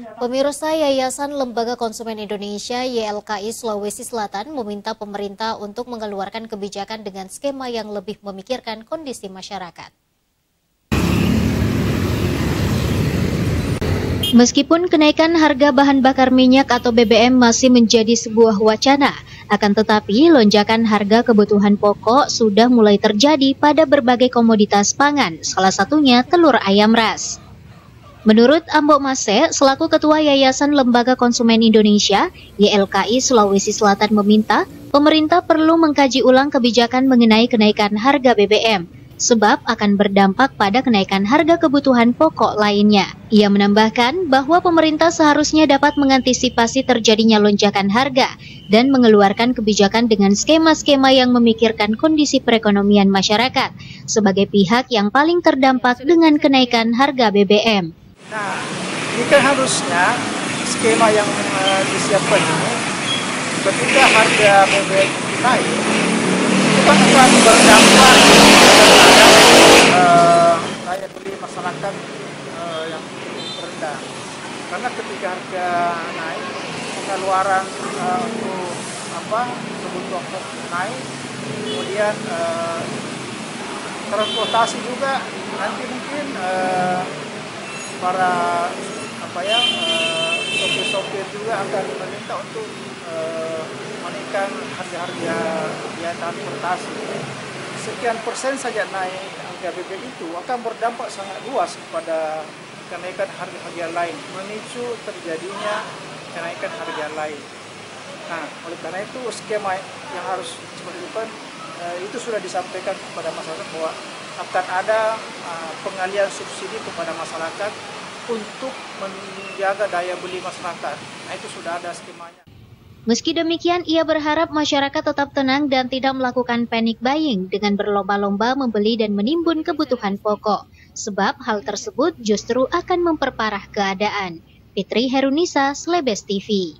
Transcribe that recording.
Pemirsa, Yayasan Lembaga Konsumen Indonesia YLKI Sulawesi Selatan meminta pemerintah untuk mengeluarkan kebijakan dengan skema yang lebih memikirkan kondisi masyarakat. Meskipun kenaikan harga bahan bakar minyak atau BBM masih menjadi sebuah wacana, akan tetapi lonjakan harga kebutuhan pokok sudah mulai terjadi pada berbagai komoditas pangan, salah satunya telur ayam ras. Menurut Ambok Mase, selaku Ketua Yayasan Lembaga Konsumen Indonesia, YLKI Sulawesi Selatan meminta pemerintah perlu mengkaji ulang kebijakan mengenai kenaikan harga BBM, sebab akan berdampak pada kenaikan harga kebutuhan pokok lainnya. Ia menambahkan bahwa pemerintah seharusnya dapat mengantisipasi terjadinya lonjakan harga dan mengeluarkan kebijakan dengan skema-skema yang memikirkan kondisi perekonomian masyarakat sebagai pihak yang paling terdampak dengan kenaikan harga BBM. Nah, ini kan harusnya skema yang disiapkan ini ketika harga BBM naik, itu kan akan berdampak terhadap daya beli masyarakat yang rendah. Karena ketika harga naik, pengeluaran untuk kebutuhan naik, kemudian transportasi juga nanti mungkin para sopir-sopir juga akan meminta untuk menaikkan harga-harga biaya transportasi. Sekian persen saja naik harga BBM itu akan berdampak sangat luas kepada kenaikan harga-harga lain, memicu terjadinya kenaikan harga lain. Nah, oleh karena itu skema yang harus dilakukan itu sudah disampaikan kepada masyarakat bahwa akan ada pengalihan subsidi kepada masyarakat untuk menjaga daya beli masyarakat. Nah, itu sudah ada skemanya. Meski demikian, ia berharap masyarakat tetap tenang dan tidak melakukan panic buying dengan berlomba-lomba membeli dan menimbun kebutuhan pokok, sebab hal tersebut justru akan memperparah keadaan. Fitri Herunisa, Slebes TV.